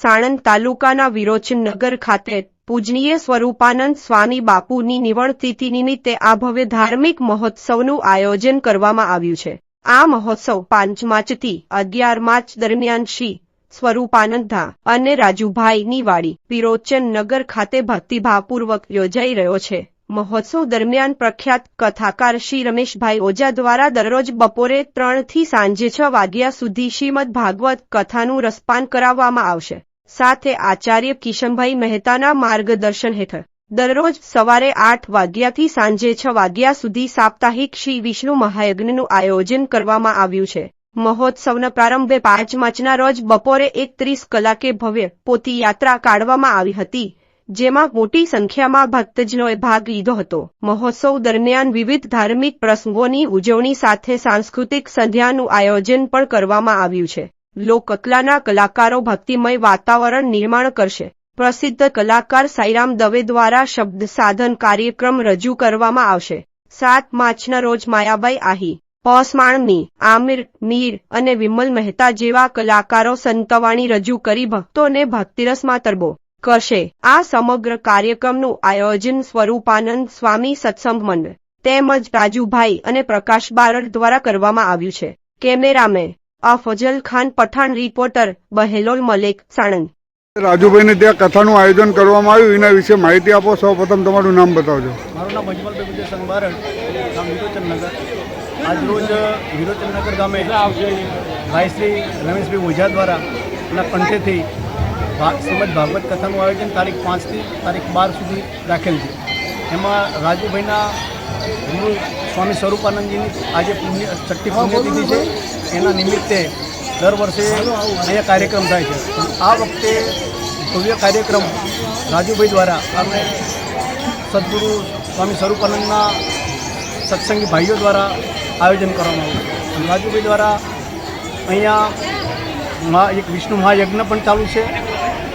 સાણંદ તાલુકાના વિરોચનનગર ખાતે પૂજનીય સ્વરૂપાનંદ સ્વામી બાપુની નિવણતિથિ નિમિત્તે આ ભવ્ય ધાર્મિક મહોત્સવનું આયોજન કરવામાં આવ્યું છે। આ મહોત્સવ 5 માર્ચથી 11 માર્ચ દરમિયાન શ્રી સ્વરૂપાનંદા અને રાજુભાઈની વાડી વિરોચનનગર ખાતે ભક્તિભાવપૂર્વક યોજાઈ રહ્યો છે। મહોત્સવ દરમિયાન પ્રખ્યાત કથાકાર શ્રી રમેશભાઈ ઓઝા દ્વારા દરરોજ બપોરે 3 થી સાંજે 6 વાગ્યા સુધી શ્રીમદ ભાગવત કથાનું રસપાન કરાવવામાં આવશે। સાથે આચાર્ય કિશનભાઈ મહેતાના માર્ગદર્શન હેઠળ દરરોજ સવારે 8 વાગ્યાથી સાંજે 6 વાગ્યા સુધી સાપ્તાહિક શ્રી વિષ્ણુ મહાયજ્ઞનું આયોજન કરવામાં આવ્યું છે। મહોત્સવના પ્રારંભે 5 માર્ચના રોજ બપોરે 1:30 કલાકે ભવ્ય પોથી યાત્રા કાઢવામાં આવી હતી, જેમાં મોટી સંખ્યામાં ભક્તજનોએ ભાગ લીધો હતો। મહોત્સવ દરમિયાન વિવિધ ધાર્મિક પ્રસંગોની ઉજવણી સાથે સાંસ્કૃતિક સંધ્યાનું આયોજન પણ કરવામાં આવ્યું છે। લોકકલાના કલાકારો ભક્તિમય વાતાવરણ નિર્માણ કરશે। પ્રસિદ્ધ કલાકાર સાઈરામ દવે દ્વારા શબ્દ સાધન કાર્યક્રમ રજૂ કરવામાં આવશે। 7 માર્ચના રોજ માયાબાઈ આહી, પોસમાણની, આમિર મીર અને વિમલ મહેતા જેવા કલાકારો સંતવાણી રજૂ કરી ભક્તોને ભક્તિરસમાં તરબો કરશે। આ સમગ્ર કાર્યક્રમનું આયોજન સ્વરૂપાનંદ સ્વામી સત્સંગ મંડળ તેમજ રાજુભાઈ અને પ્રકાશ બારડ દ્વારા કરવામાં આવ્યું છે। Cameraman Afzal Khan Pathan, reporter Bahelol Malek, Sanand. રાજુભાઈને ત્યાં કથાનું આયોજન કરવામાં આવ્યું, એના વિશે માહિતી આપો। સૌપ્રથમ તમારું નામ બતાવજો। મારું નામ અજમલભાઈ વિજયસંગ બારડ, ગામ વિરોચનનગર। આજરોજ વિરોચનનગર ગામે ભાઈ શ્રી રમેશભાઈ ઓઝા દ્વારા એના કંઠેથી શ્રીમદ ભાગવત કથાનું આયોજન તારીખ 5 થી તારીખ 12 સુધી રાખેલ છે। એમાં રાજુભાઈના ગુરુ સ્વામી સ્વરૂપાનંદજીની આજે છઠ્ઠી પુણ્યતિથિ છે। એના નિમિત્તે દર વર્ષે અહીંયા કાર્યક્રમ થાય છે। આ વખતે ભવ્ય કાર્યક્રમ રાજુભાઈ દ્વારા અમે સદગુરુ સ્વામી સ્વરૂપાનંદના સત્સંગી ભાઈઓ દ્વારા આયોજન કરવામાં આવ્યું છે। રાજુભાઈ દ્વારા અહીંયા એક વિષ્ણુ મહાયજ્ઞ પણ ચાલુ છે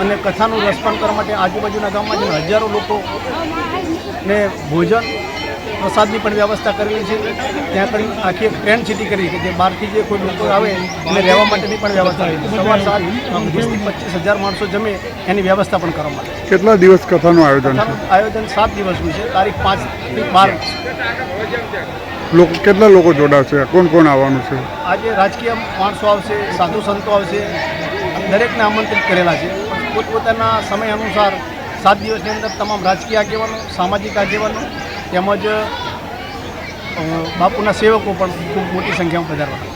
અને કથાનું રસપાન કરવા માટે આજુબાજુના ગામમાં જે હજારો લોકોને ભોજન પ્રસાદની પણ વ્યવસ્થા કરેલી છે। ત્યાં કરી આખી એક ટેન્ટ સિટી કરી કે જે બહારથી જે કોઈ લોકો આવે એને રહેવા માટેની પણ વ્યવસ્થા કરી છે। સવાર 20 થી 25,000 માણસો જમે એની વ્યવસ્થા પણ કરવામાં આવી। કેટલા દિવસ કથાનું આયોજન છે? આયોજન 7 દિવસનું છે, તારીખ 5 થી 12। કેટલા લોકો જોડાશે? કોણ કોણ આવવાનું છે? આજે રાજકીય માણસો આવશે, સાધુ સંતો આવશે, દરેકને આમંત્રિત કરેલા છે। પોતપોતાના સમય અનુસાર 7 દિવસની અંદર તમામ રાજકીય આગેવાનો, સામાજિક આગેવાનો તેમજ બાપુના સેવકો પણ ખૂબ મોટી સંખ્યામાં પધારવાના।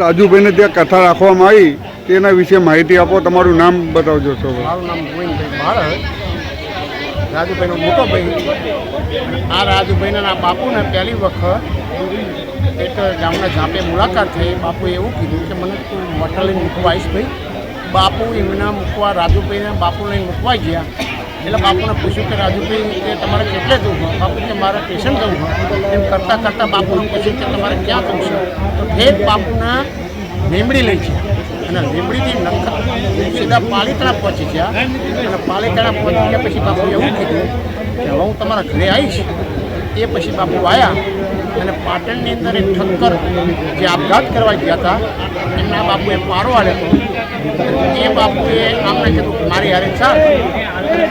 રાજુભાઈને ત્યાં કથા રાખવામાં આવી, તેના વિશે માહિતી આપો। તમારું નામ બતાવજો। મારું નામ ગોવિંદભાઈ બારડ, રાજુભાઈનો મોટો ભાઈ। આ રાજુભાઈના બાપુને પહેલી વખત એક ગામના ઝાંપે મુલાકાત થઈ। બાપુએ એવું કીધું કે મને તું મઠ લઈને મૂકવા આવીશ ભાઈ। બાપુ એમના મૂકવા રાજુભાઈને બાપુ લઈને મૂકવા ગયા એટલે બાપુને પૂછ્યું કે રાજુભાઈ કે તમારે કેટલે જવું હોય? બાપુ કે મારે સ્ટેશન જવું હોય। એમ કરતાં કરતાં બાપુને પૂછ્યું કે તમારે ક્યાં જવું છે? તો ઠેઠ બાપુના લીમડી લઈ છે અને લીમડીથી સીધા પાલિતાણા પહોંચી ગયા અને પાલિતાણા પહોંચી ગયા પછી બાપુ એવું કીધું કે હવે હું તમારા ઘરે આવીશ। એ પછી બાપુ આવ્યા અને પાટણની અંદર એક ઠક્કર જે આપઘાત કરવા ગયા હતા એમના બાપુએ પારો આલ્યો હતો। એ બાપુએ આમને કીધું મારી હારે ચાલ,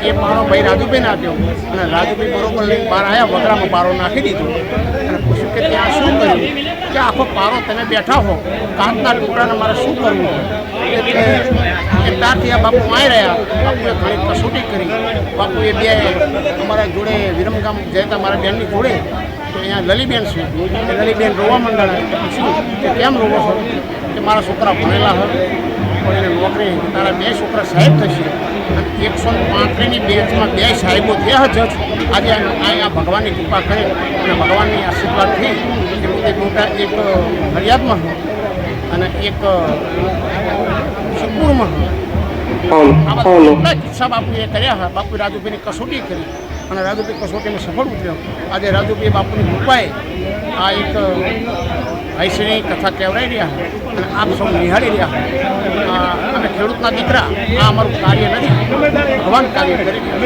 એ પારો ભાઈ રાજુભાઈને આપ્યો અને રાજુભાઈ બરોબર લઈને બહાર આવ્યા, વગડામાં પારો નાખી દીધો અને પૂછ્યું કે ત્યાં શું કર્યું? કે આખો પારો તમે બેઠા હો, કાચના ટુકડાને મારે શું કરવું? એટલે ત્યારથી આ બાપુ આવી રહ્યા। બાપુએ ઘણી કસોટી કરી। બાપુએ બે અમારા જોડે વિરમગામ જતા મારા બેનની જોડે તો અહીંયા લલીબેન છે, એ લલીબેન રોવા મંડાણા। પૂછ્યું કે કેમ રોવો છો? કે મારા છોકરા ભણેલા હોય પણ એને નોકરી, તારા 2 છોકરા સાહેબ થશે અને 135ની બેન્ચમાં 2 સાહેબો થયા જ આજે અહીંયા ભગવાનની કૃપા કરી અને ભગવાનની આશીર્વાદથી એ પોતે મોટા એક ફરિયાદમાં અને એક સિદ્ધપુરમાં આ બધા કિસ્સા બાપુએ કર્યા। બાપુએ રાજુભાઈની કસોટી કરી અને રાજુભાઈ કસોટીમાં સફળ ઉતર્યો। આજે રાજુભાઈ બાપુની કૃપાએ આ એક ભાઈશ્રીની કથા કહેવરાઈ રહ્યા અને આપ સૌ નિહાળી રહ્યા। અમે ખેડૂતના દીકરા, આ અમારું કાર્ય નથી, ભગવાન કાર્ય કરી રહ્યા।